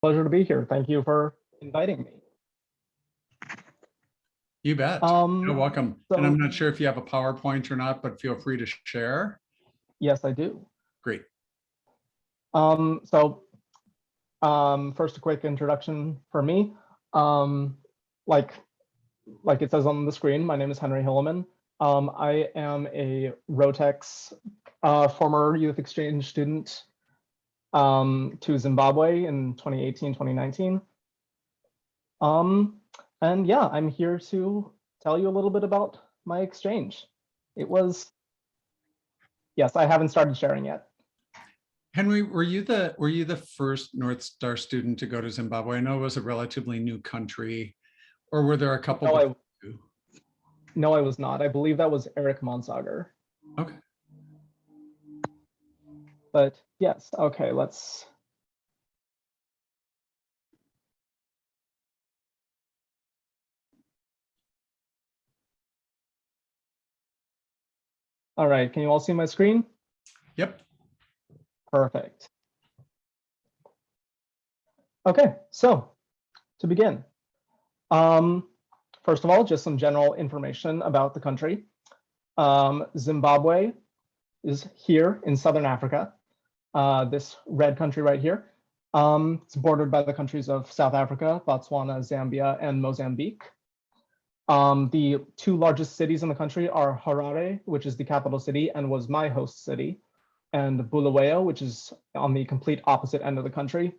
Pleasure to be here. Thank you for inviting me. You bet. You're welcome. And I'm not sure if you have a PowerPoint or not, but feel free to share. Yes, I do. Great. First, a quick introduction for me. Like it says on the screen, my name is Henry Hillemann. I am a Rotex former youth exchange student to Zimbabwe in 2018, 2019. And yeah, I'm here to tell you a little bit about my exchange. Yes, I haven't started sharing yet. Henry, were you the first North Star student to go to Zimbabwe? I know it was a relatively new country, or were there a couple? No, I was not. I believe that was Eric Monsager. Okay. But yes, okay, let's. All right, can you all see my screen? Yep. Perfect. Okay, so to begin, first of all, just some general information about the country. Zimbabwe is here in Southern Africa, this red country right here. It's bordered by the countries of South Africa, Botswana, Zambia, and Mozambique. The two largest cities in the country are Harare, which is the capital city and was my host city, and Bulawayo, which is on the complete opposite end of the country.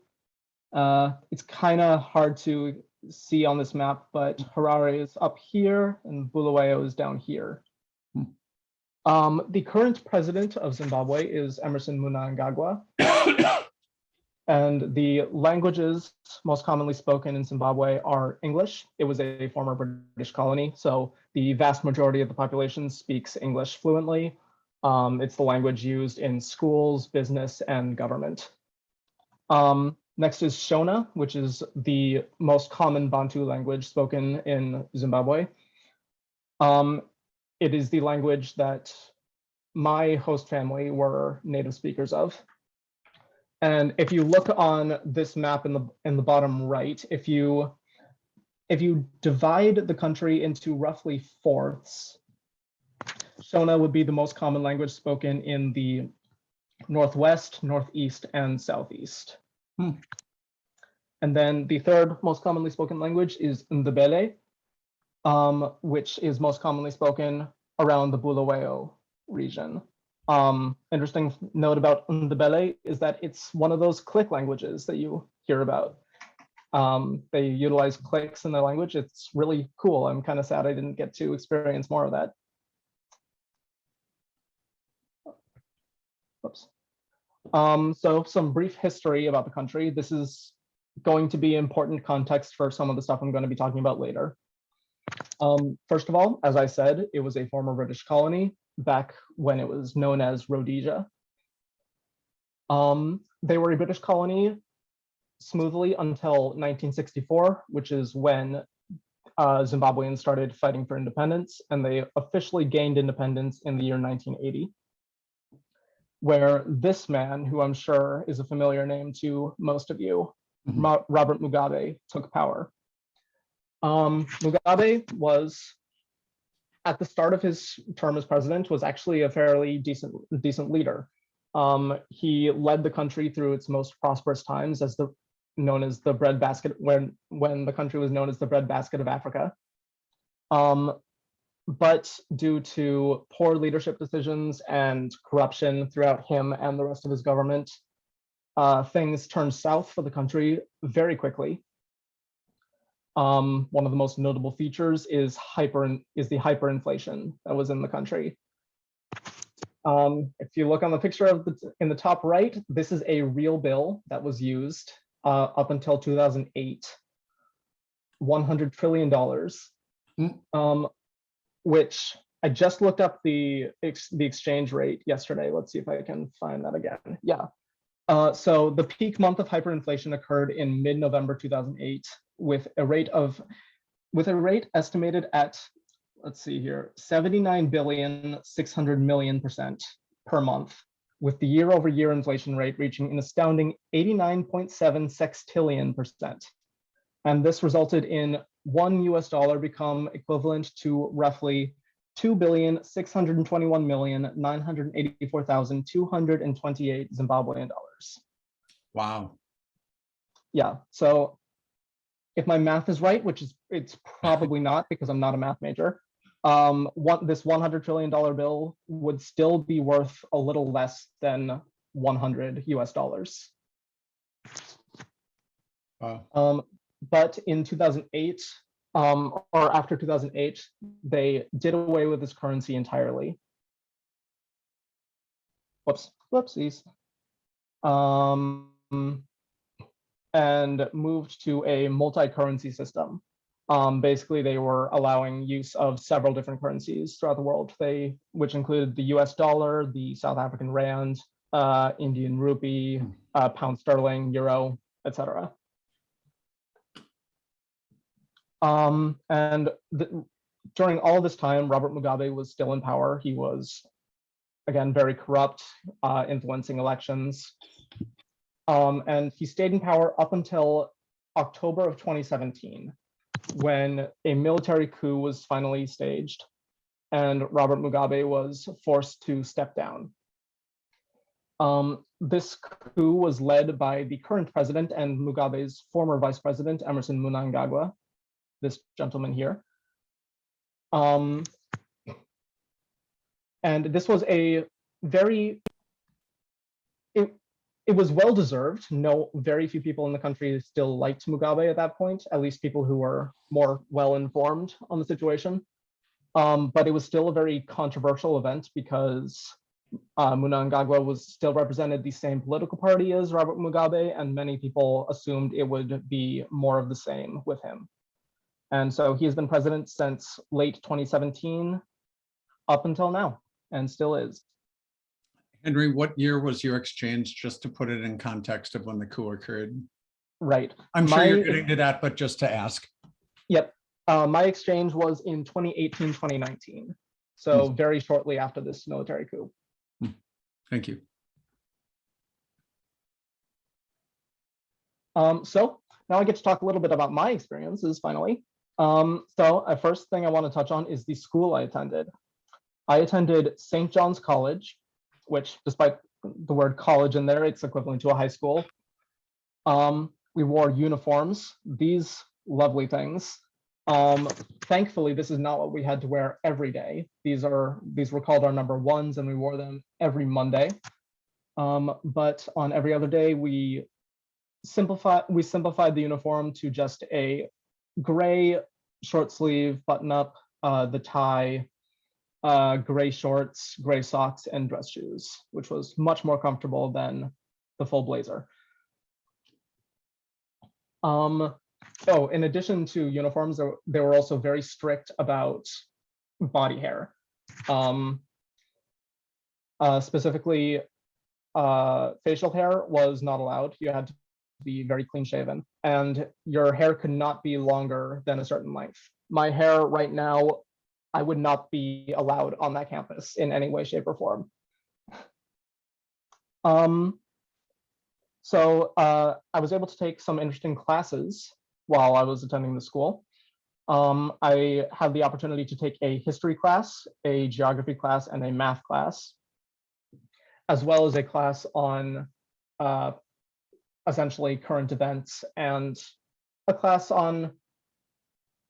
It's kind of hard to see on this map, but Harare is up here and Bulawayo is down here. The current president of Zimbabwe is Emmerson Mnangagwa. And the languages most commonly spoken in Zimbabwe are English. It was a former British colony, so the vast majority of the population speaks English fluently. It's the language used in schools, business, and government. Next is Shona, which is the most common Bantu language spoken in Zimbabwe. It is the language that my host family were native speakers of. And if you look on this map in the bottom right, if you divide the country into roughly fourths, Shona would be the most common language spoken in the northwest, northeast, and southeast. And then the third most commonly spoken language is Ndebele, which is most commonly spoken around the Bulawayo region. Interesting note about Ndebele is that it's one of those click languages that you hear about. They utilize clicks in their language. It's really cool. I'm kind of sad I didn't get to experience more of that. Oops. So some brief history about the country. This is going to be important context for some of the stuff I'm going to be talking about later. First of all, as I said, it was a former British colony back when it was known as Rhodesia. They were a British colony smoothly until 1964, which is when Zimbabweans started fighting for independence, and they officially gained independence in the year 1980, where this man, who I'm sure is a familiar name to most of you, Robert Mugabe, took power. Mugabe was, at the start of his term as president, was actually a fairly decent leader. He led the country through its most prosperous times, as known as the breadbasket, when the country was known as the breadbasket of Africa. But due to poor leadership decisions and corruption throughout him and the rest of his government, things turned south for the country very quickly. One of the most notable features is the hyperinflation that was in the country. If you look on the picture in the top right, this is a real bill that was used up until 2008, $100 trillion, which I just looked up the exchange rate yesterday. Let's see if I can find that again. Yeah. So the peak month of hyperinflation occurred in mid-November 2008 with a rate estimated at, let's see here, 79,600,000,000% per month. with the year-over-year inflation rate reaching an astounding 89.7 sextillion%. And this resulted in $1 become equivalent to roughly 2,621,984,228 Zimbabwean dollars. Wow. Yeah, so if my math is right, which is it's probably not because I'm not a math major, this $100 trillion bill would still be worth a little less than 100 US dollars. Wow. But in 2008, or after 2008, they did away with this currency entirely. Whoopsies. And moved to a multi-currency system. Basically, they were allowing use of several different currencies throughout the world, which included the US dollar, the South African rand, Indian rupee, pound sterling, euro, etc. During all this time, Robert Mugabe was still in power. He was, again, very corrupt, influencing elections. And he stayed in power up until October of 2017, when a military coup was finally staged and Robert Mugabe was forced to step down. This coup was led by the current president and Mugabe's former vice president, Emmerson Mnangagwa, this gentleman here. And this was a very, it was well-deserved. Very few people in the country still liked Mugabe at that point, at least people who were more well-informed on the situation. But it was still a very controversial event because Mnangagwa still represented the same political party as Robert Mugabe, and many people assumed it would be more of the same with him. And so he has been president since late 2017 up until now, and still is. Henry, what year was your exchange, just to put it in context of when the coup occurred? Right. I'm sure you're getting to that, but just to ask. Yep. My exchange was in 2018, 2019. So very shortly after this military coup. Thank you. So now I get to talk a little bit about my experiences finally. So the first thing I want to touch on is the school I attended. I attended St. John's College, which, despite the word college in there, it's equivalent to a high school. We wore uniforms, these lovely things. Thankfully, this is not what we had to wear every day. These were called our number ones, and we wore them every Monday. But on every other day, we simplified the uniform to just a gray short sleeve button up, the tie, gray shorts, gray socks, and dress shoes, which was much more comfortable than the full blazer. Oh, in addition to uniforms, they were also very strict about body hair. Specifically, facial hair was not allowed. You had to be very clean shaven, and your hair could not be longer than a certain length. My hair right now, I would not be allowed on that campus in any way, shape, or form. So I was able to take some interesting classes while I was attending the school. I had the opportunity to take a history class, a geography class, and a math class, as well as a class on essentially current events and a class on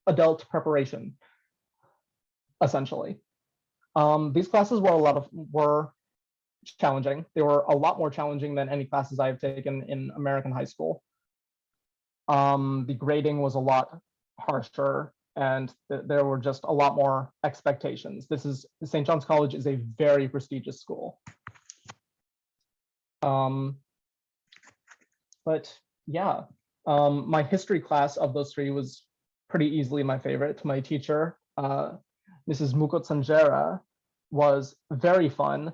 adult preparation, essentially. These classes were challenging. They were a lot more challenging than any classes I've taken in American high school. The grading was a lot harsher, and there were just a lot more expectations. St. John's College is a very prestigious school. But yeah, my history class of those three was pretty easily my favorite. My teacher, Mrs. Mukotsanjera, was very fun.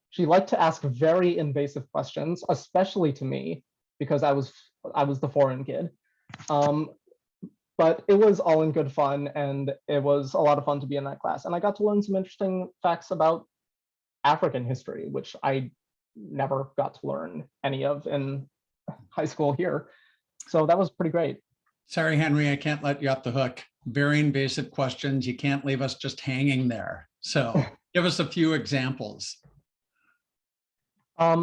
She liked to ask very invasive questions, especially to me, because I was the foreign kid. But it was all in good fun, and it was a lot of fun to be in that class. And I got to learn some interesting facts about African history, which I never got to learn any of in high school here. So that was pretty great. Sorry, Henry, I can't let you off the hook. Very invasive questions. You can't leave us just hanging there. So give us a few examples.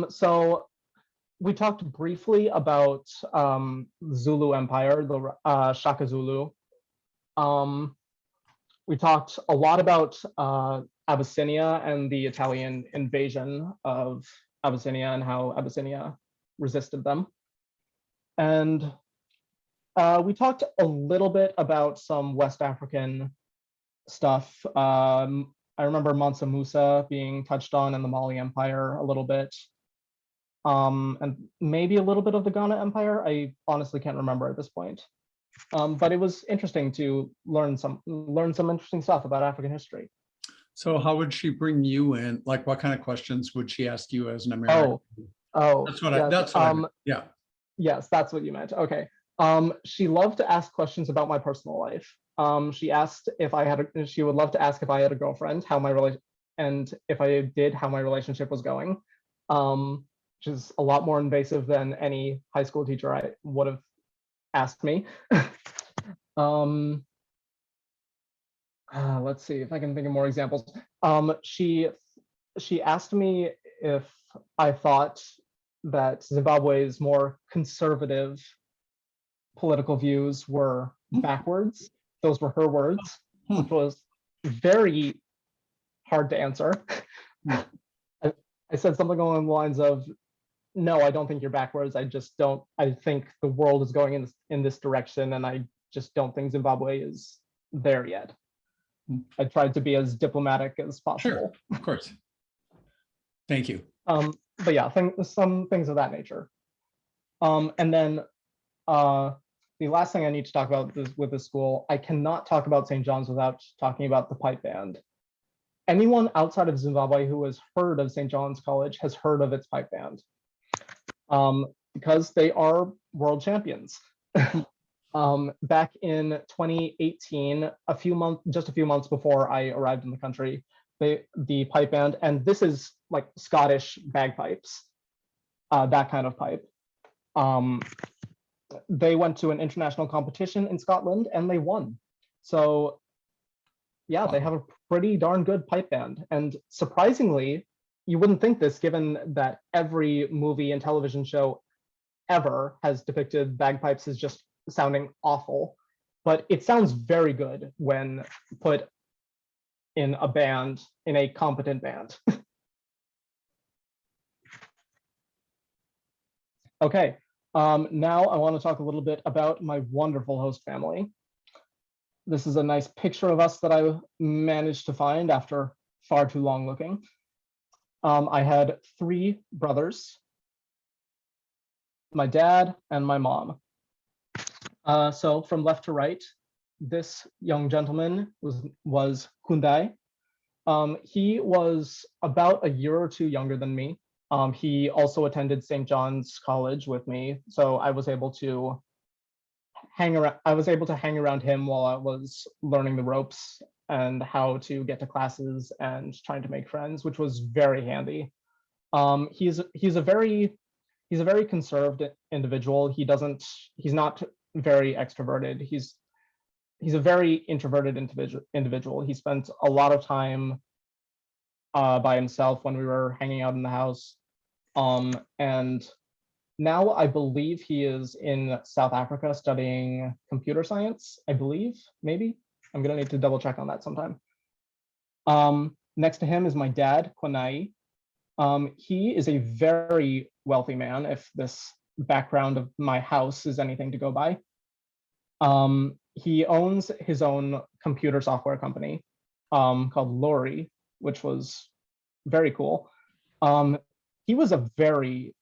So we talked briefly about Zulu Empire, the Shaka Zulu. We talked a lot about Abyssinia and the Italian invasion of Abyssinia and how Abyssinia resisted them. And we talked a little bit about some West African stuff. I remember Mansa Musa being touched on in the Mali Empire a little bit. And maybe a little bit of the Ghana Empire. I honestly can't remember at this point. But it was interesting to learn some interesting stuff about African history. So how would she bring you in? Like, what kind of questions would she ask you as an American? That's what yes. I meant. Yeah. Yes, that's what you meant. Okay. She loved to ask questions about my personal life. She asked if I had she would love to ask if I had a girlfriend, and if I did, how my relationship was going. Which is a lot more invasive than any high school teacher I would have asked me. Let's see if I can think of more examples. She asked me if I thought that Zimbabwe's more conservative political views were backwards. Those were her words, which was very hard to answer. I said something along the lines of, no, I don't think you're backwards. I think the world is going in this direction, and I just don't think Zimbabwe is there yet. I tried to be as diplomatic as possible. Sure, of course. Thank you. But yeah, some things of that nature. And then the last thing I need to talk about with this school, I cannot talk about St. John's without talking about the pipe band. Anyone outside of Zimbabwe who has heard of St. John's College has heard of its pipe band, because they are world champions. Back in 2018, just a few months before I arrived in the country, the pipe band, and this is like Scottish bagpipes, that kind of pipe. They went to an international competition in Scotland and they won. So yeah, they have a pretty darn good pipe band. And surprisingly, you wouldn't think this given that every movie and television show ever has depicted bagpipes as just sounding awful, but it sounds very good when put in a band, in a competent band. Okay, now I want to talk a little bit about my wonderful host family. This is a nice picture of us that I managed to find after far too long looking. I had 3 brothers, my dad and my mom. So from left to right, this young gentleman was Kundai. He was about a year or 2 younger than me. He also attended St. John's College with me, so I was able to hang around him while I was learning the ropes and how to get to classes and trying to make friends, which was very handy. He's a very conserved individual. He's not very extroverted. He's a very introverted individual. He spent a lot of time by himself when we were hanging out in the house. And now I believe he is in South Africa studying computer science, I believe, maybe. I'm gonna need to double check on that sometime. Next to him is my dad, Kwanai. He is a very wealthy man, if this background of my house is anything to go by. He owns his own computer software company called Lori, which was very cool. He was a very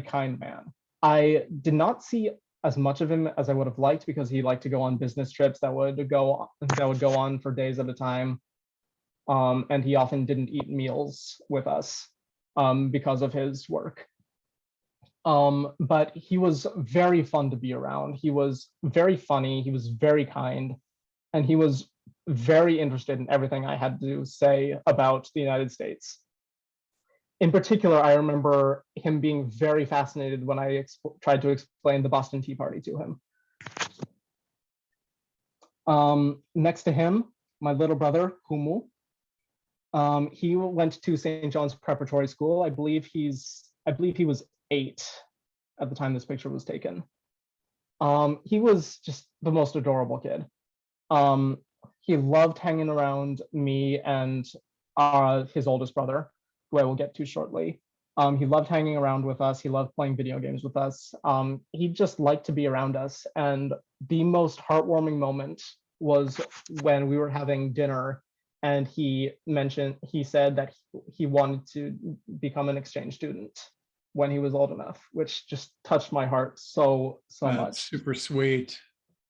kind man. I did not see as much of him as I would have liked because he liked to go on business trips that would go on for days at a time. And he often didn't eat meals with us because of his work. But he was very fun to be around. He was very funny, he was very kind, and he was very interested in everything I had to say about the United States. In particular, I remember him being very fascinated when I tried to explain the Boston Tea Party to him. Next to him, my little brother, Humu. He went to St. John's Preparatory School. I believe he was 8 at the time this picture was taken. He was just the most adorable kid. He loved hanging around me and his oldest brother, who I will get to shortly. He loved hanging around with us. He loved playing video games with us. He just liked to be around us. And the most heartwarming moment was when we were having dinner and he said that he wanted to become an exchange student when he was old enough, which just touched my heart so much. Super sweet.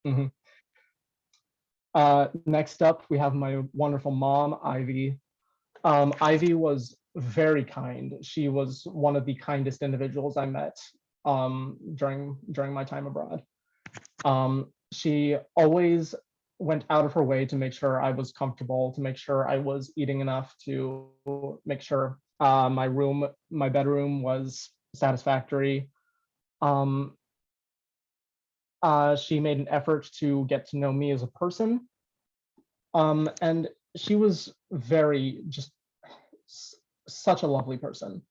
Mm-hmm. Next up, we have my wonderful mom, Ivy. Ivy was very kind. She was one of the kindest individuals I met during my time abroad. She always went out of her way to make sure I was comfortable, to make sure I was eating enough, to make sure my bedroom was satisfactory. She made an effort to get to know me as a person. And she was just such a lovely person.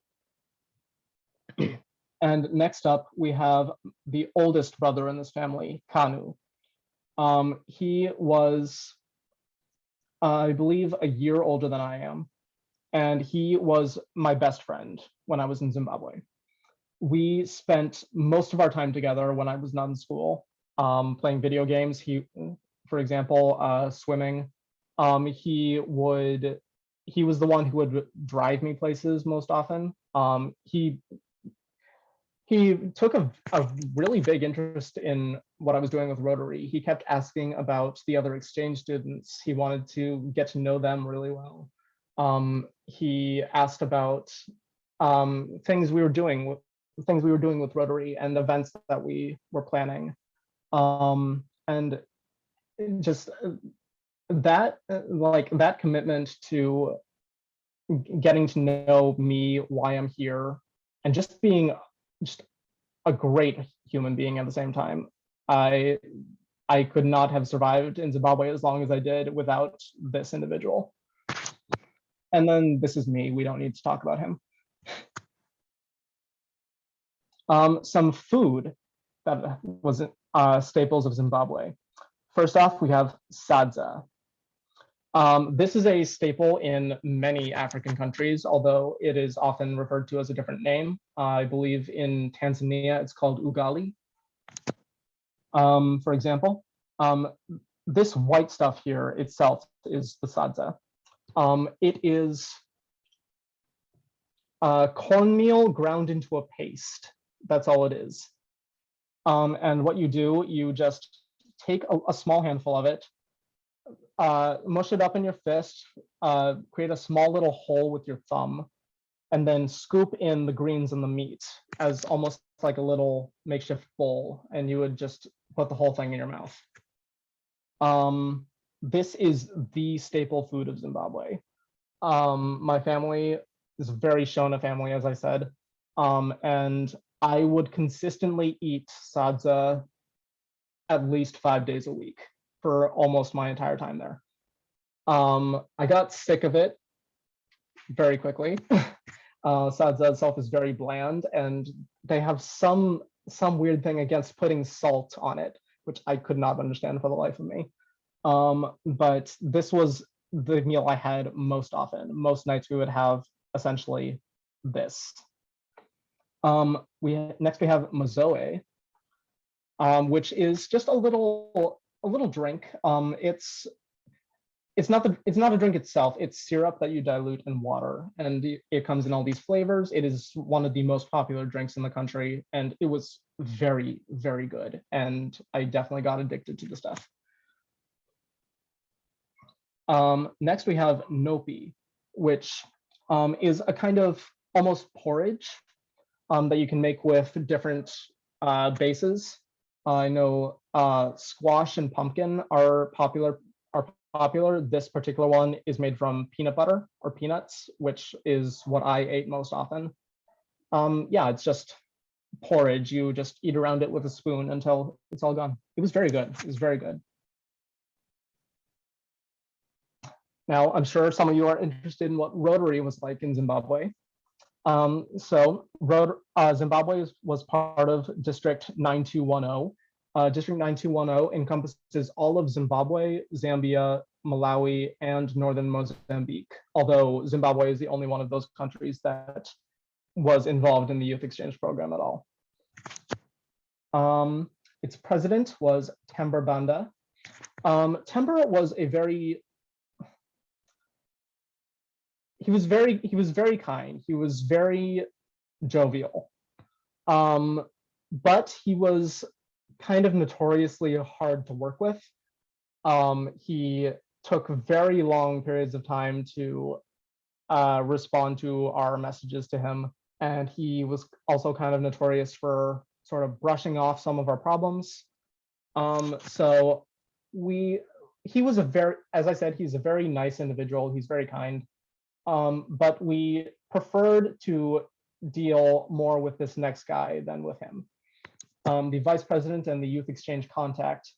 And next up, we have the oldest brother in this family, Kanu. He was, I believe, a year older than I am. And he was my best friend when I was in Zimbabwe. We spent most of our time together when I was not in school, playing video games. For example, swimming. He was the one who would drive me places most often. He took a really big interest in what I was doing with Rotary. He kept asking about the other exchange students. He wanted to get to know them really well. He asked about things we were doing with Rotary and events that we were planning. And just that commitment to getting to know me, why I'm here, and just being a great human being at the same time. I could not have survived in Zimbabwe as long as I did without this individual. And then this is me. We don't need to talk about him. Some food that was staples of Zimbabwe. First off, we have sadza. This is a staple in many African countries, although it is often referred to as a different name. I believe in Tanzania, it's called ugali. For example, this white stuff here itself is the sadza. It is cornmeal ground into a paste. That's all it is. And what you do, you just take a small handful of it, mush it up in your fist, create a small little hole with your thumb, and then scoop in the greens and the meat as almost like a little makeshift bowl, and you would just put the whole thing in your mouth. This is the staple food of Zimbabwe. My family is a very Shona family, as I said, and I would consistently eat sadza at least 5 days a week for almost my entire time there. I got sick of it very quickly. Sadza itself is very bland, and they have some weird thing against putting salt on it, which I could not understand for the life of me. But this was the meal I had most often. Most nights we would have essentially this. Next we have mazoe, which is just a little drink. It's not a drink itself. It's syrup that you dilute in water, and it comes in all these flavors. It is one of the most popular drinks in the country, and it was very, very good. And I definitely got addicted to the stuff. Next we have nopi, which is a kind of almost porridge that you can make with different bases. I know squash and pumpkin are popular popular. This particular one is made from peanut butter or peanuts, which is what I ate most often. Yeah, it's just porridge. You just eat around it with a spoon until it's all gone. It was very good. It was very good. Now, I'm sure some of you are interested in what Rotary was like in Zimbabwe. Zimbabwe was part of District 9210. District 9210 encompasses all of Zimbabwe, Zambia, Malawi, and northern Mozambique, although Zimbabwe is the only one of those countries that was involved in the youth exchange program at all. Its president was Temba Banda. Temba was a very he was very kind. He was very jovial. But he was kind of notoriously hard to work with. He took very long periods of time to respond to our messages to him. And he was also kind of notorious for sort of brushing off some of our problems. So he was as I said, he's a very nice individual. He's very kind. But we preferred to deal more with this next guy than with him. The vice president and the youth exchange contact.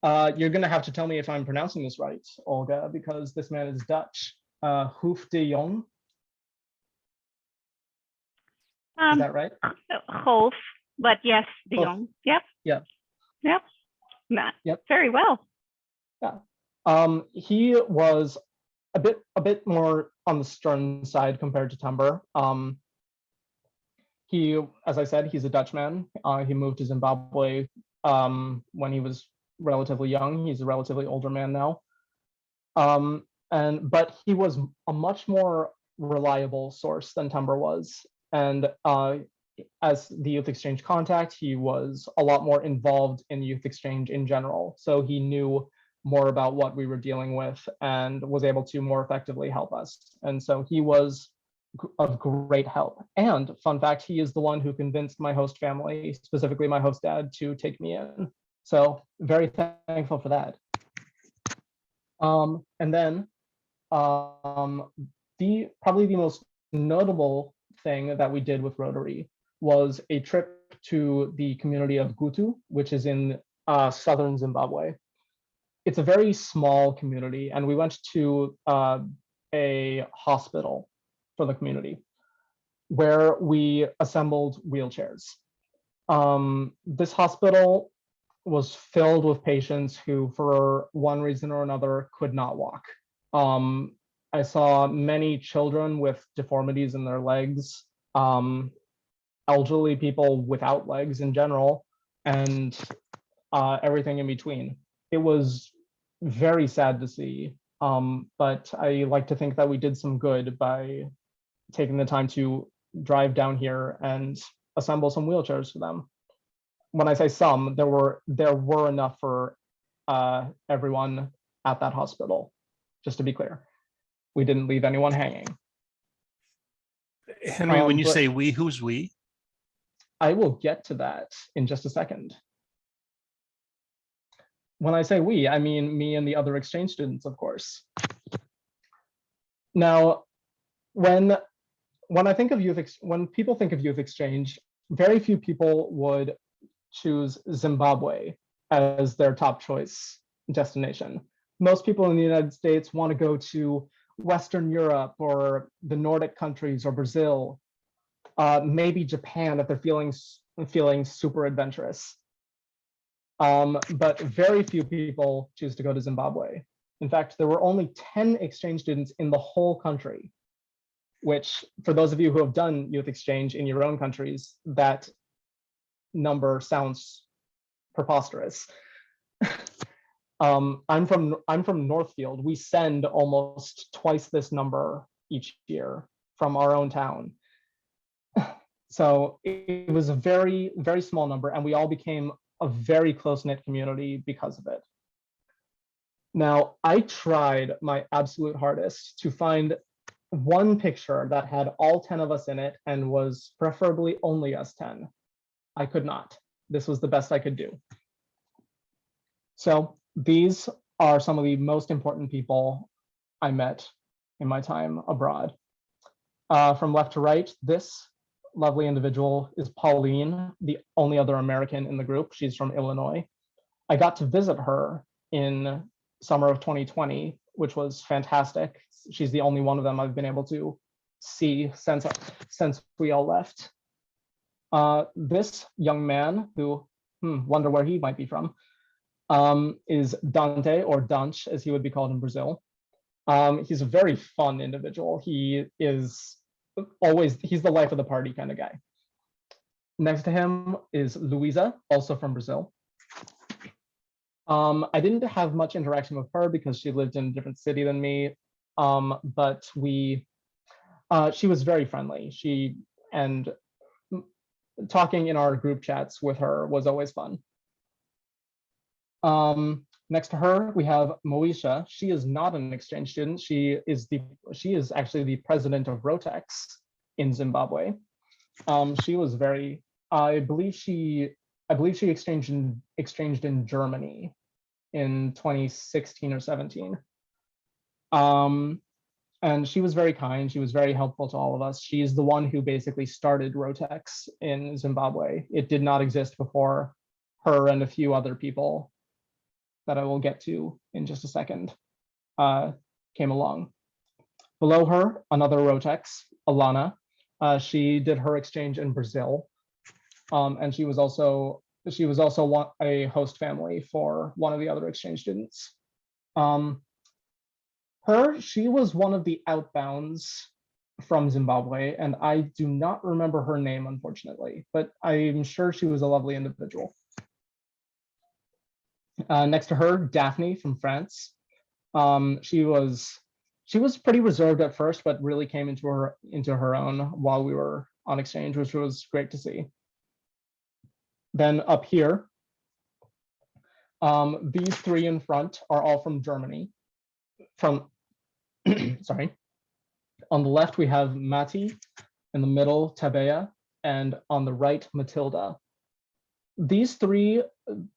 You're going to have to tell me if I'm pronouncing this right, Olga, because this man is Dutch. Hoef de Jong. Is that right? Hoef, but yes, de Jong. Yep. Yep. Yep. Nah, yep. Very well. Yeah. He was a bit more on the stern side compared to Temba. He, as I said, he's a Dutchman. He moved to Zimbabwe when he was relatively young. He's a relatively older man now. But he was a much more reliable source than Temba was. And as the youth exchange contact, he was a lot more involved in youth exchange in general. So he knew more about what we were dealing with and was able to more effectively help us. And so he was of great help. And fun fact, he is the one who convinced my host family, specifically my host dad, to take me in. So very thankful for that. And then probably the most notable thing that we did with Rotary was a trip to the community of Gutu, which is in southern Zimbabwe. It's a very small community, and we went to a hospital for the community where we assembled wheelchairs. This hospital was filled with patients who, for one reason or another, could not walk. I saw many children with deformities in their legs, elderly people without legs in general, and everything in between. It was very sad to see, but I like to think that we did some good by taking the time to drive down here and assemble some wheelchairs for them. When I say some, there were enough for everyone at that hospital, just to be clear. We didn't leave anyone hanging. Henry, when you say we, who's we? I will get to that in just a second. When I say we, I mean me and the other exchange students, of course. Now, when people think of youth exchange, very few people would choose Zimbabwe as their top choice destination. Most people in the United States want to go to Western Europe or the Nordic countries or Brazil, maybe Japan if they're feeling super adventurous. But very few people choose to go to Zimbabwe. In fact, there were only 10 exchange students in the whole country, which for those of you who have done youth exchange in your own countries, that number sounds preposterous. I'm from Northfield. We send almost twice this number each year from our own town. So it was a very, very small number, and we all became a very close-knit community because of it. Now, I tried my absolute hardest to find one picture that had all 10 of us in it and was preferably only us 10. I could not. This was the best I could do. So these are some of the most important people I met in my time abroad. From left to right, this lovely individual is Pauline, the only other American in the group. She's from Illinois. I got to visit her in summer of 2020, which was fantastic. She's the only one of them I've been able to see since we all left. This young man, who wonder where he might be from, is Dante, or Danch, as he would be called in Brazil. He's a very fun individual. He's the life of the party kind of guy. Next to him is Luisa, also from Brazil. I didn't have much interaction with her because she lived in a different city than me, but she was very friendly. And talking in our group chats with her was always fun. Next to her, we have Moesha. She is not an exchange student. She is actually the president of Rotex in Zimbabwe. She was very, I believe she exchanged in Germany in 2016 or 17. And she was very kind. She was very helpful to all of us. She's the one who basically started Rotex in Zimbabwe. It did not exist before her and a few other people that I will get to in just a second came along. Below her, another Rotex, Alana. She did her exchange in Brazil, and she was also a host family for one of the other exchange students. She was one of the outbounds from Zimbabwe, and I do not remember her name, unfortunately, but I'm sure she was a lovely individual. Next to her, Daphne from France. She was pretty reserved at first, but really came into her own while we were on exchange, which was great to see. Then up here, these three in front are all from Germany. Sorry. On the left, we have Mati, in the middle, Tabea, and on the right, Matilda. These three,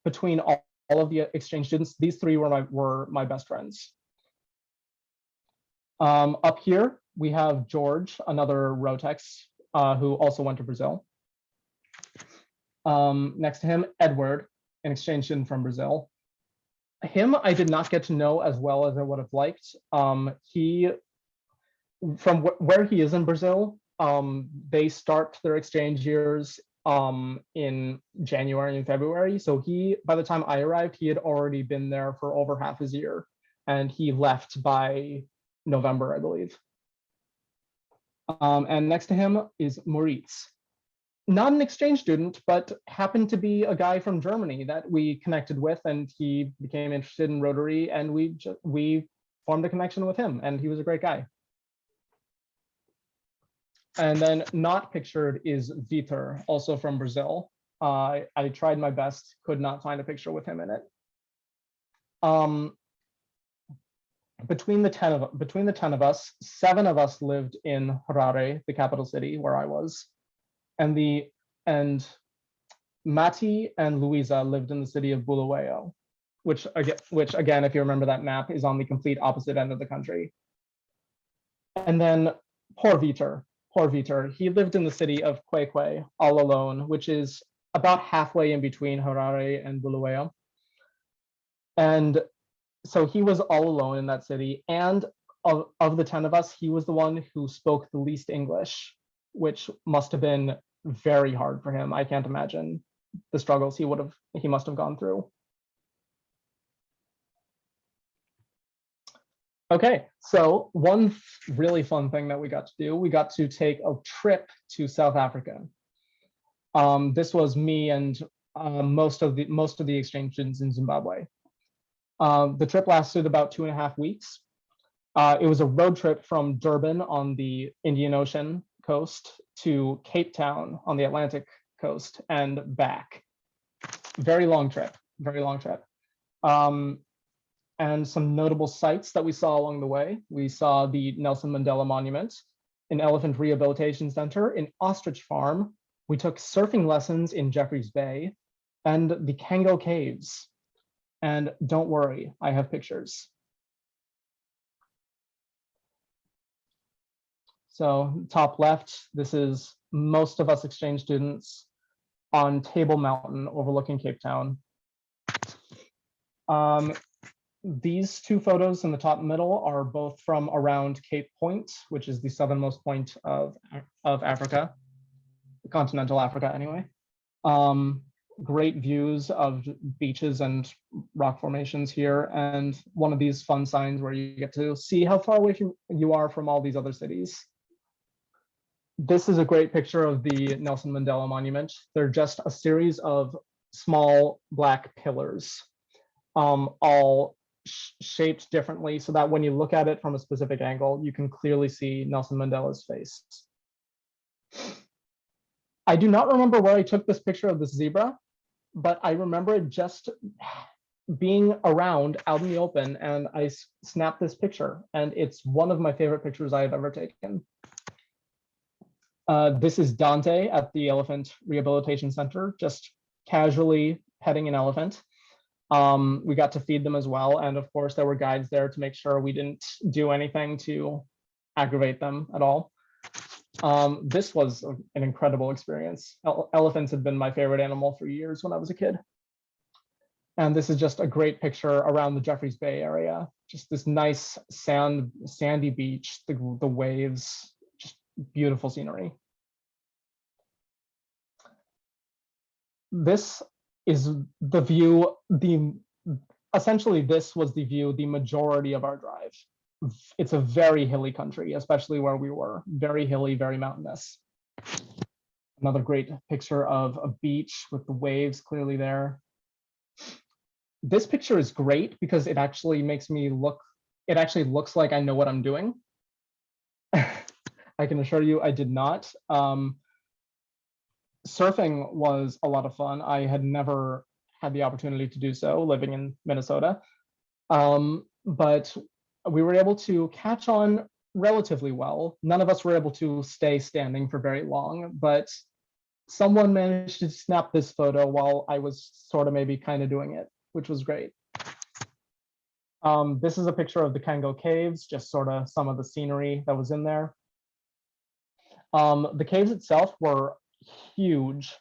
between all of the exchange students, these three were my best friends. Up here, we have George, another Rotex, who also went to Brazil. Next to him, Edward, an exchange student from Brazil. Him, I did not get to know as well as I would have liked. From where he is in Brazil, they start their exchange years in January and February. So by the time I arrived, he had already been there for over half his year, and he left by November, I believe. And next to him is Moritz. Not an exchange student, but happened to be a guy from Germany that we connected with, and he became interested in Rotary, and we formed a connection with him, and he was a great guy. And then not pictured is Vitor, also from Brazil. I tried my best, could not find a picture with him in it. Between the 10 of us, 7 of us lived in Harare, the capital city where I was. And Mati and Luisa lived in the city of Bulawayo, which again, if you remember that map, is on the complete opposite end of the country. And then poor Vitor, he lived in the city of Kwekwe all alone, which is about halfway in between Harare and Bulawayo. And so he was all alone in that city. And of the 10 of us, he was the one who spoke the least English, which must have been very hard for him. I can't imagine the struggles he must have gone through. Okay, so one really fun thing that we got to do, we got to take a trip to South Africa. This was me and most of the exchange students in Zimbabwe. The trip lasted about 2.5 weeks. It was a road trip from Durban on the Indian Ocean coast to Cape Town on the Atlantic coast and back. Very long trip. And some notable sites that we saw along the way. We saw the Nelson Mandela Monument, an elephant rehabilitation center, an ostrich farm. We took surfing lessons in Jeffreys Bay and the Kango Caves. And don't worry, I have pictures. So top left, this is most of us exchange students on Table Mountain overlooking Cape Town. These two photos in the top middle are both from around Cape Point, which is the southernmost point of Africa, continental Africa anyway. Great views of beaches and rock formations here, and one of these fun signs where you get to see how far away you are from all these other cities. This is a great picture of the Nelson Mandela Monument. They're just a series of small black pillars, all shaped differently so that when you look at it from a specific angle, you can clearly see Nelson Mandela's face. I do not remember where I took this picture of this zebra, but I remember it just being around out in the open, and I snapped this picture, and it's one of my favorite pictures I've ever taken. This is Dante at the Elephant Rehabilitation Center, just casually petting an elephant. We got to feed them as well, and of course there were guides there to make sure we didn't do anything to aggravate them at all. This was an incredible experience. Elephants have been my favorite animal for years when I was a kid. And this is just a great picture around the Jeffreys Bay area. Just this nice sandy beach, the waves, just beautiful scenery. This is the view, essentially this was the view the majority of our drive. It's a very hilly country, especially where we were. Very hilly, very mountainous. Another great picture of a beach with the waves clearly there. This picture is great because it actually makes me look, it actually looks like I know what I'm doing. I can assure you I did not. Surfing was a lot of fun. I had never had the opportunity to do so living in Minnesota. But we were able to catch on relatively well. None of us were able to stay standing for very long, but someone managed to snap this photo while I was sort of maybe kind of doing it, which was great. This is a picture of the Kango Caves, just sort of some of the scenery that was in there. The caves itself were huge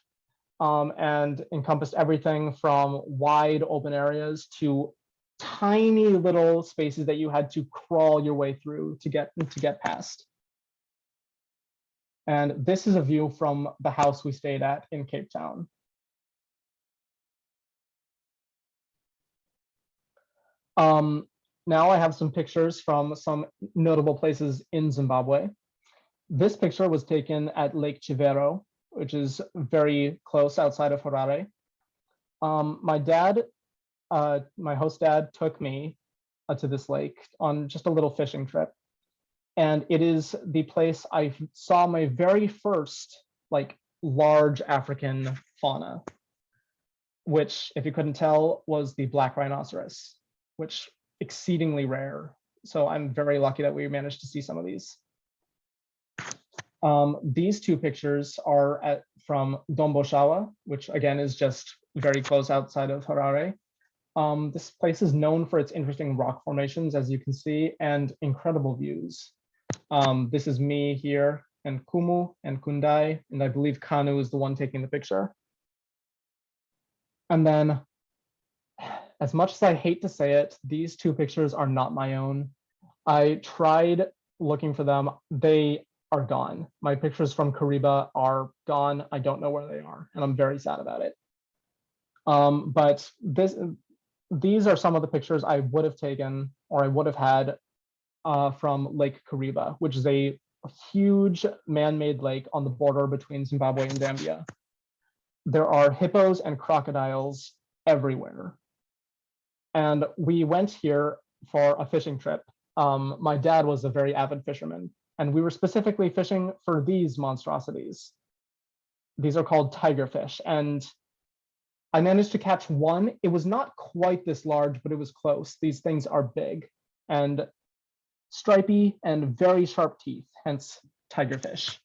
and encompassed everything from wide open areas to tiny little spaces that you had to crawl your way through to get past. And this is a view from the house we stayed at in Cape Town. Now I have some pictures from some notable places in Zimbabwe. This picture was taken at Lake Chivero, which is very close outside of Harare. My dad, my host dad, took me to this lake on just a little fishing trip. And it is the place I saw my very first like large African fauna, which, if you couldn't tell, was the black rhinoceros, which exceedingly rare. So I'm very lucky that we managed to see some of these. These two pictures are from Domboshawa, which again is just very close outside of Harare. This place is known for its interesting rock formations, as you can see, and incredible views. This is me here, and Kumu and Kundai, and I believe Kanu is the one taking the picture. And then, as much as I hate to say it, these two pictures are not my own. I tried looking for them. They are gone. My pictures from Kariba are gone. I don't know where they are, and I'm very sad about it. But these are some of the pictures I would have taken or I would have had from Lake Kariba, which is a huge man-made lake on the border between Zimbabwe and Zambia. There are hippos and crocodiles everywhere. And we went here for a fishing trip. My dad was a very avid fisherman, and we were specifically fishing for these monstrosities. These are called tigerfish, and I managed to catch one. It was not quite this large, but it was close. These things are big and stripy and very sharp teeth, hence tigerfish.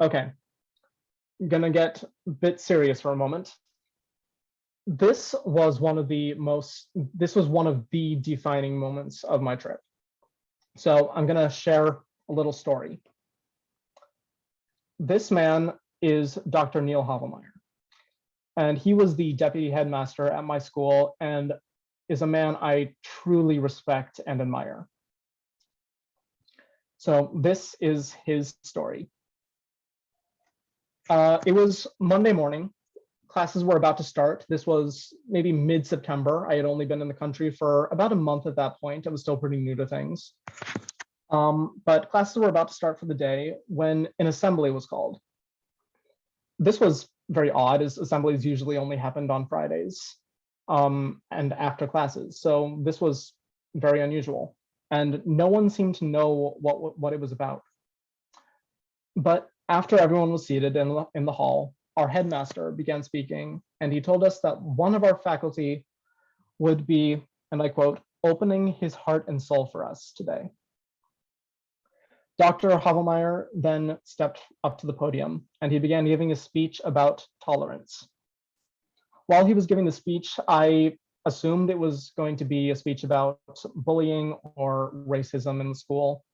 Okay, I'm gonna get a bit serious for a moment. This was one of the defining moments of my trip. So I'm gonna share a little story. This man is Dr. Neil Havelmeyer, and he was the deputy headmaster at my school and is a man I truly respect and admire. So this is his story. It was Monday morning. Classes were about to start. This was maybe mid-September. I had only been in the country for about a month at that point. I was still pretty new to things. But classes were about to start for the day when an assembly was called. This was very odd, as assemblies usually only happened on Fridays and after classes. So this was very unusual. And no one seemed to know what it was about. But after everyone was seated in the hall, our headmaster began speaking, and he told us that one of our faculty would be, and I quote, opening his heart and soul for us today. Dr. Havelmeyer then stepped up to the podium, and he began giving a speech about tolerance. While he was giving the speech, I assumed it was going to be a speech about bullying or racism in the school.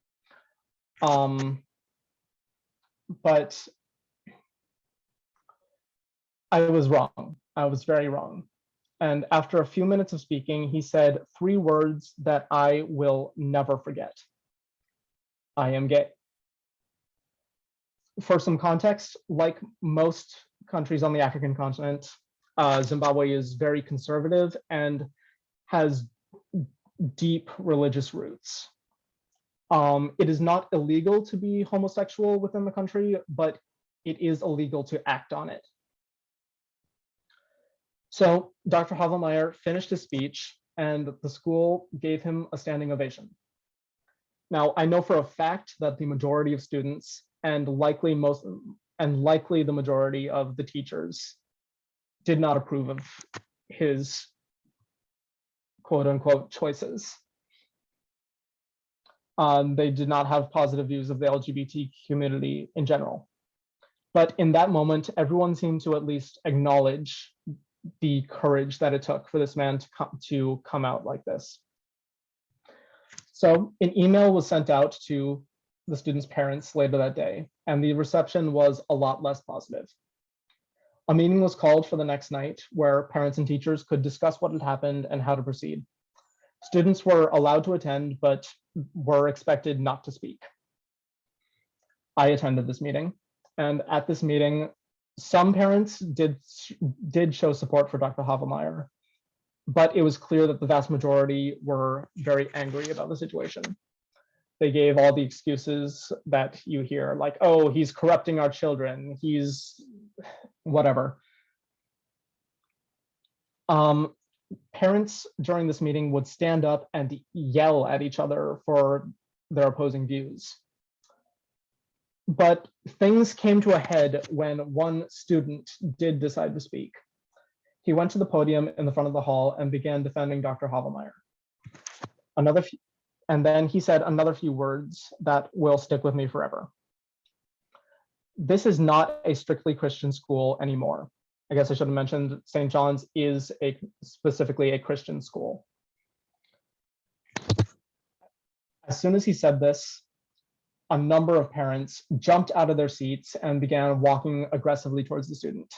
But I was wrong. I was very wrong. And after a few minutes of speaking, he said 3 words that I will never forget. I am gay. For some context, like most countries on the African continent, Zimbabwe is very conservative and has deep religious roots. It is not illegal to be homosexual within the country, but it is illegal to act on it. So Dr. Havelmeyer finished his speech and the school gave him a standing ovation. Now, I know for a fact that the majority of students and likely the majority of the teachers did not approve of his quote unquote choices. They did not have positive views of the LGBT community in general. But in that moment, everyone seemed to at least acknowledge the courage that it took for this man to come out like this. So an email was sent out to the students' parents later that day, and the reception was a lot less positive. A meeting was called for the next night where parents and teachers could discuss what had happened and how to proceed. Students were allowed to attend, but were expected not to speak. I attended this meeting, and at this meeting, some parents did show support for Dr. Havelmeyer, but it was clear that the vast majority were very angry about the situation. They gave all the excuses that you hear, like, oh, he's corrupting our children, he's whatever. Parents during this meeting would stand up and yell at each other for their opposing views. But things came to a head when one student did decide to speak. He went to the podium in the front of the hall and began defending Dr. Havelmeyer. And then he said another few words that will stick with me forever. This is not a strictly Christian school anymore. I guess I should have mentioned St. John's is specifically a Christian school. As soon as he said this, a number of parents jumped out of their seats and began walking aggressively towards the student.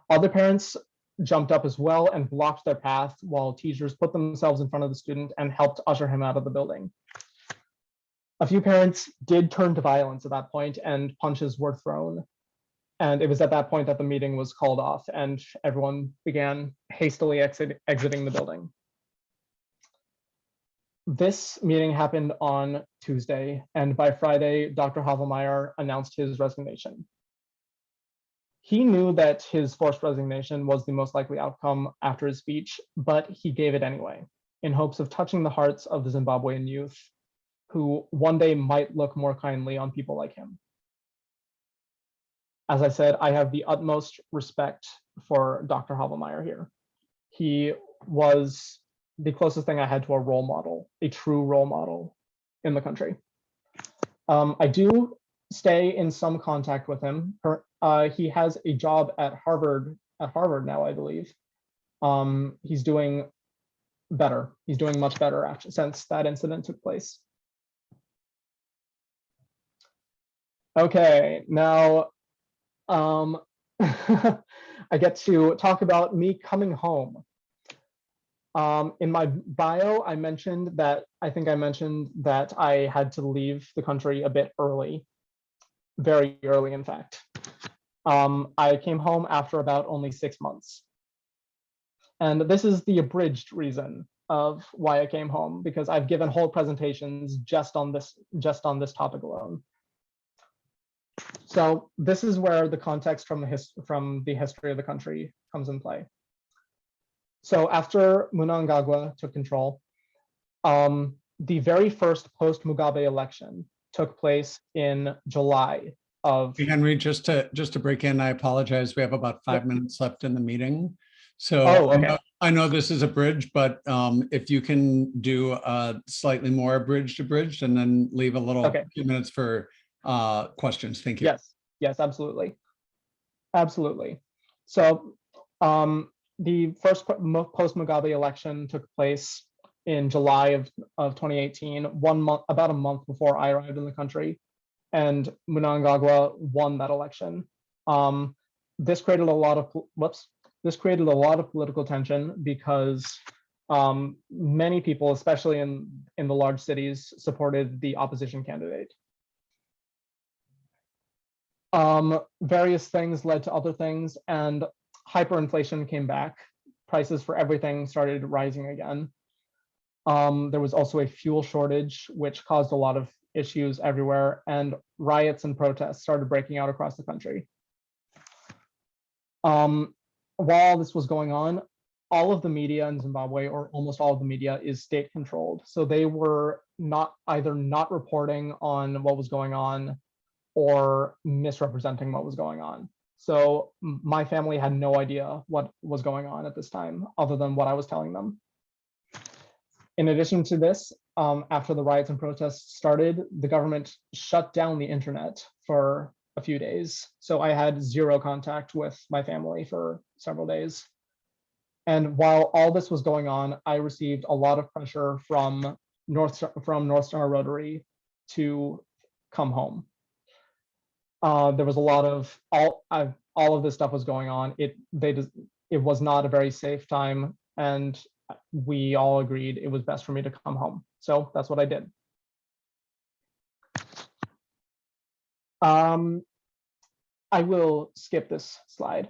Other parents jumped up as well and blocked their path while teachers put themselves in front of the student and helped usher him out of the building. A few parents did turn to violence at that point and punches were thrown. And it was at that point that the meeting was called off and everyone began hastily exiting the building. This meeting happened on Tuesday, and by Friday, Dr. Havelmeyer announced his resignation. He knew that his forced resignation was the most likely outcome after his speech, but he gave it anyway, in hopes of touching the hearts of the Zimbabwean youth, who one day might look more kindly on people like him. As I said, I have the utmost respect for Dr. Havelmeyer here. He was the closest thing I had to a role model, a true role model in the country. I do stay in some contact with him. He has a job at Harvard now, I believe. He's doing better. He's doing much better actually since that incident took place. Okay, now I get to talk about me coming home. In my bio, I mentioned that I had to leave the country a bit early, very early, in fact. I came home after about only 6 months. And this is the abridged reason of why I came home, because I've given whole presentations just on this topic alone. So this is where the context from the history of the country comes in play. So after Mnangagwa took control, the very first post-Mugabe election took place in July of. Henry, just to break in, I apologize. We have about 5 minutes left in the meeting. So okay. I know this is a bridge, but if you can do a slightly more abridged, and then leave a little few minutes for questions. Thank you. Yes, absolutely. Absolutely. So the first post-Mugabe election took place in July of 2018, about a month before I arrived in the country, and Mnangagwa won that election. This created a lot of political tension because many people, especially in the large cities, supported the opposition candidate. Various things led to other things, and hyperinflation came back. Prices for everything started rising again. There was also a fuel shortage, which caused a lot of issues everywhere, and riots and protests started breaking out across the country. While this was going on, all of the media in Zimbabwe, or almost all of the media, is state controlled. So they were either not reporting on what was going on or misrepresenting what was going on. So my family had no idea what was going on at this time, other than what I was telling them. In addition to this, after the riots and protests started, the government shut down the internet for a few days. So I had zero contact with my family for several days. And while all this was going on, I received a lot of pressure from North Star Rotary to come home. There was a lot of all of this stuff was going on. It was not a very safe time, and we all agreed it was best for me to come home. So that's what I did. I will skip this slide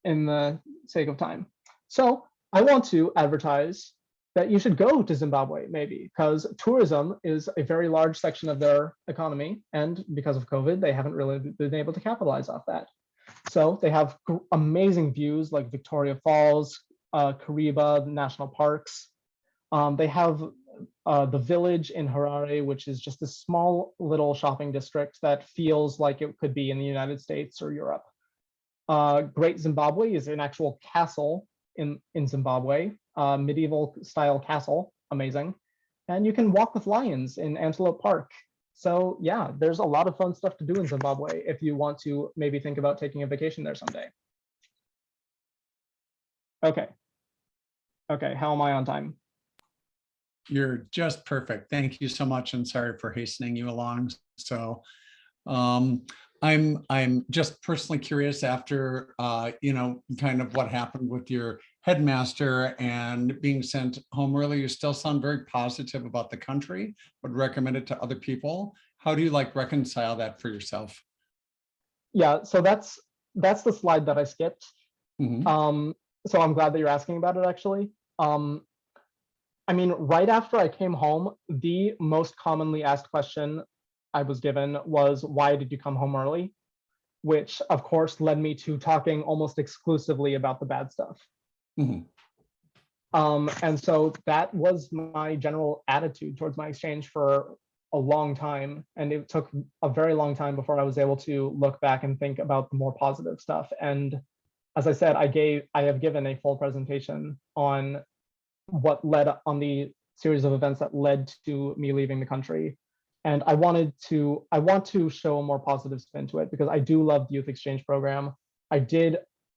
in the sake of time. So I want to advertise that you should go to Zimbabwe, maybe, because tourism is a very large section of their economy. And because of COVID, they haven't really been able to capitalize off that. So they have amazing views like Victoria Falls, Kariba national parks. They have the village in Harare, which is just a small little shopping district that feels like it could be in the United States or Europe. Great Zimbabwe is an actual castle in Zimbabwe, medieval style castle, amazing. And you can walk with lions in Antelope Park. So yeah, there's a lot of fun stuff to do in Zimbabwe if you want to maybe think about taking a vacation there someday. Okay, how am I on time? You're just perfect. Thank you so much, and sorry for hastening you along. So I'm just personally curious after kind of what happened with your headmaster and being sent home early. You still sound very positive about the country, would recommend it to other people. How do you reconcile that for yourself? Yeah, so that's the slide that I skipped. Mm-hmm. So I'm glad that you're asking about it, actually. I mean, right after I came home, the most commonly asked question I was given was, why did you come home early? Which of course led me to talking almost exclusively about the bad stuff. Mm-hmm. And so that was my general attitude towards my exchange for a long time. And it took a very long time before I was able to look back and think about the more positive stuff. And as I said, I have given a full presentation on what led on the series of events that led to me leaving the country. And I want to show a more positive spin to it, because I do love the youth exchange program.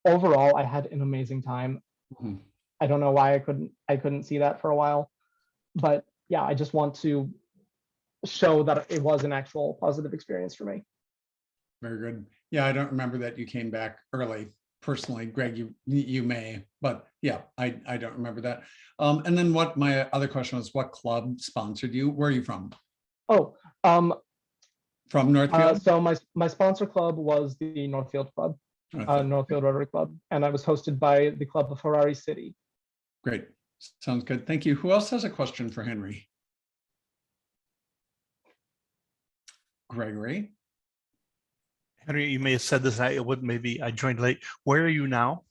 Overall, I had an amazing time. Mm-hmm. I don't know why I couldn't see that for a while. But yeah, I just want to show that it was an actual positive experience for me. Very good. Yeah, I don't remember that you came back early. Personally, Greg, you may, but yeah, I don't remember that. And then what my other question was, what club sponsored you? Where are you from? Oh, From Northfield? so my sponsor club was the Northfield Club, Northfield. Northfield Rotary Club, and I was hosted by the club of Harare City. Great. Sounds good. Thank you. Who else has a question for Henry? Gregory? Henry, you may have said this, maybe I joined late. Where are you now?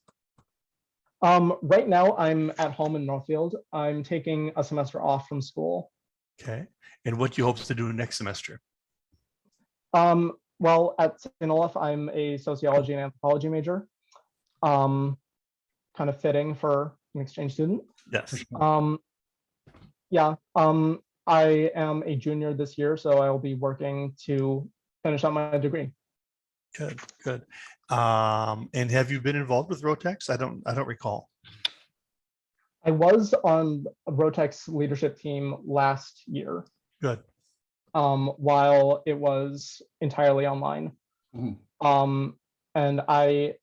Right now I'm at home in Northfield. I'm taking a semester off from school. Okay. And what do you hope to do next semester? Well, at St. Olaf, I'm a sociology and anthropology major. Kind of fitting for an exchange student. Yes. Yeah, I am a junior this year, so I will be working to finish up my degree. Good, good. And have you been involved with Rotex? I don't recall. I was on a Rotex leadership team last year, Good. while it was entirely online. And I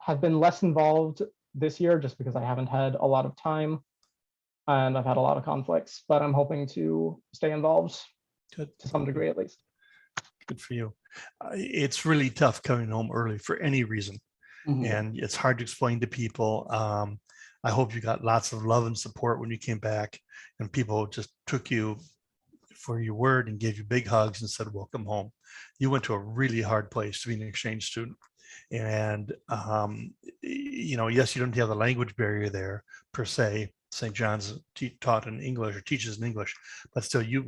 have been less involved this year just because I haven't had a lot of time and I've had a lot of conflicts, but I'm hoping to stay involved Good. to some degree at least. Good for you. It's really tough coming home early for any reason. And it's hard to explain to people. I hope you got lots of love and support when you came back and people just took you for your word and gave you big hugs and said, welcome home. You went to a really hard place to be an exchange student. And, yes, you don't have the language barrier there per se. St. John's taught in English or teaches in English, but still you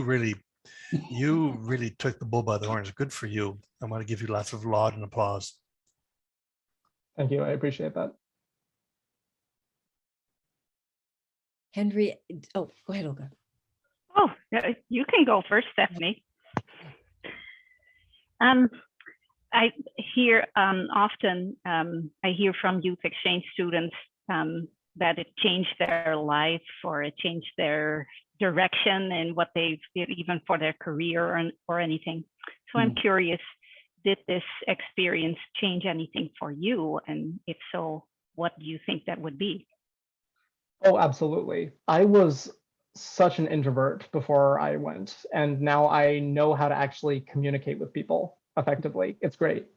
really took the bull by the horns. Good for you. I want to give you lots of laud and applause. Thank you. I appreciate that. Henry, oh, go ahead, Olga. Oh, you can go first, Stephanie. I hear often, I hear from youth exchange students that it changed their life or it changed their direction and what they've, even for their career or anything. So I'm curious, did this experience change anything for you? And if so, what do you think that would be? Oh, absolutely. I was such an introvert before I went, and now I know how to actually communicate with people effectively. It's great.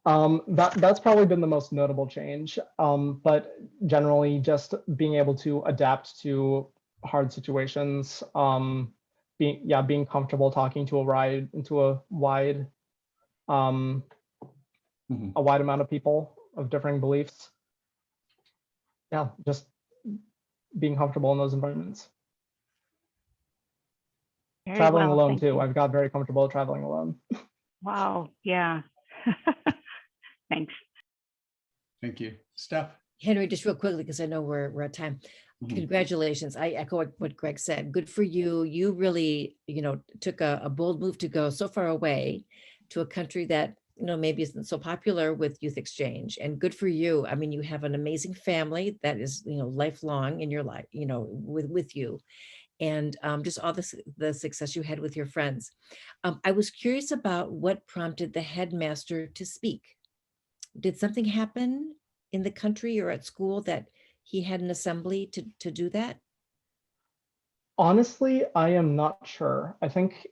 That's probably been the most notable change. But generally just being able to adapt to hard situations, being comfortable talking to a wide amount of people of differing beliefs. Yeah, just being comfortable in those environments. Very Traveling well, alone thank too. you. I've got very comfortable traveling alone. Wow, yeah. Thanks. Thank you. Steph? Henry, just real quickly, because I know we're at time. Congratulations. I echo what Greg said. Good for you. You really, took a bold move to go so far away to a country that, maybe isn't so popular with youth exchange, and good for you. I mean, you have an amazing family that is, lifelong in your life, with you, and just all the success you had with your friends. I was curious about what prompted the headmaster to speak. Did something happen in the country or at school that he had an assembly to do that? Honestly, I am not sure. I think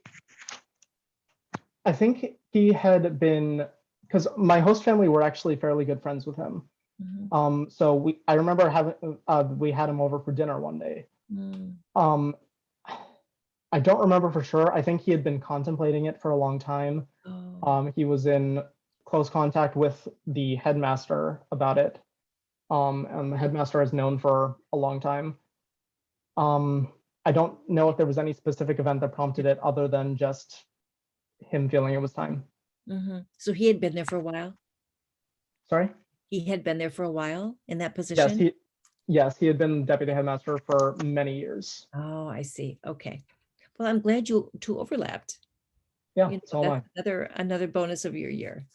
he had been, because my host family were actually fairly good friends with him. So I remember we had him over for dinner one day. I don't remember for sure. I think he had been contemplating it for a long time. He was in close contact with the headmaster about it. And the headmaster is known for a long time. I don't know if there was any specific event that prompted it other than just him feeling it was time. So he had been there for a while? Sorry? He had been there for a while in that position? Yes, he had been deputy headmaster for many years. Oh, I see. Okay. Well, I'm glad you two overlapped. Yeah, so am I. That's another bonus of your year.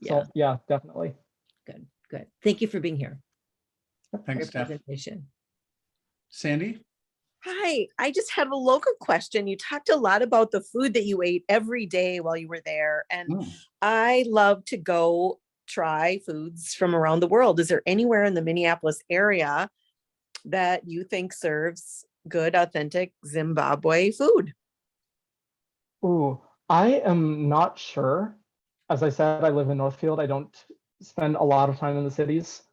So, yeah, definitely. Good. Thank you for being here. Thanks, Great Steph. presentation. Sandy? Hi, I just have a local question. You talked a lot about the food that you ate every day while you were there, and Mm. I love to go try foods from around the world. Is there anywhere in the Minneapolis area that you think serves good, authentic Zimbabwe food? Ooh, I am not sure. As I said, I live in Northfield. I don't spend a lot of time in the cities.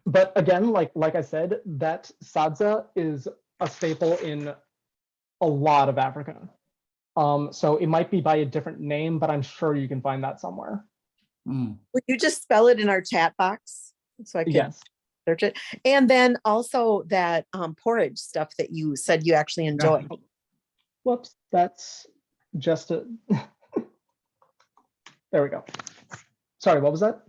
But again, like I said, that sadza is a staple in a lot of Africa. So it might be by a different name, but I'm sure you can find that somewhere. Mm. Would you just spell it in our chat box so I can Yes. search it? And then also that porridge stuff that you said you actually enjoy. Whoops, that's just a. There we go. Sorry, what was that?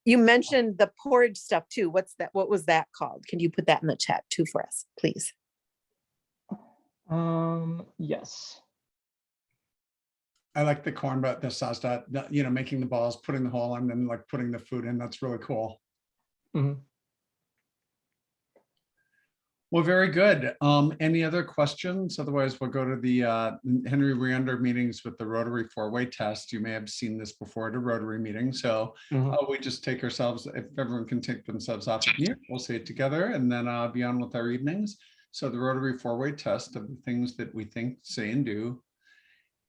You mentioned the porridge stuff too. What's that? What was that called? Can you put that in the chat too for us, please? Yes. I like the corn, but the sasta, you know, making the balls, putting the hole in, and then like putting the food in. That's really cool. Mhm. Well, very good. Any other questions? Otherwise, we'll go to the Henry Reander meetings with the Rotary four-way test. You may have seen this before at a Rotary meeting. So Mhm. we just take ourselves, if everyone can take themselves off of mute, we'll say it together and then be on with our evenings. So the Rotary four-way test of the things that we think, say, and do.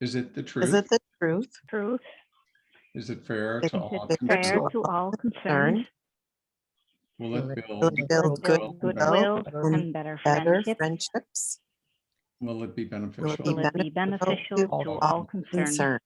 Is it the truth? Is it the truth? Truth. Is it fair Is to Is all it fair concerned? to all concerned? Will it Will it build build Build goodwill and goodwill and better better friendships? friendships? will it be Will beneficial? Will it be beneficial to all concerned?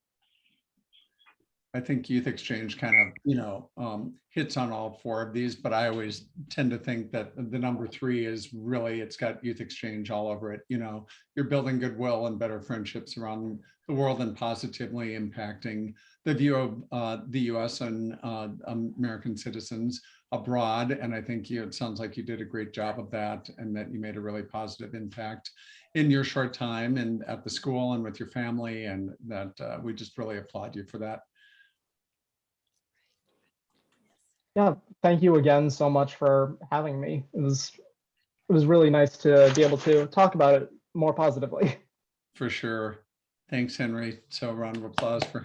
I think youth exchange kind of, you know, hits on all four of these, but I always tend to think that the number three is really, it's got youth exchange all over it. You know, you're building goodwill and better friendships around the world and positively impacting the view of the US and American citizens abroad. And I think it sounds like you did a great job of that and that you made a really positive impact in your short time and at the school and with your family. And that we just really applaud you for that. Yeah, thank you again so much for having me. It was really nice to be able to talk about it more positively. For sure. Thanks, Henry. So a round of applause for him.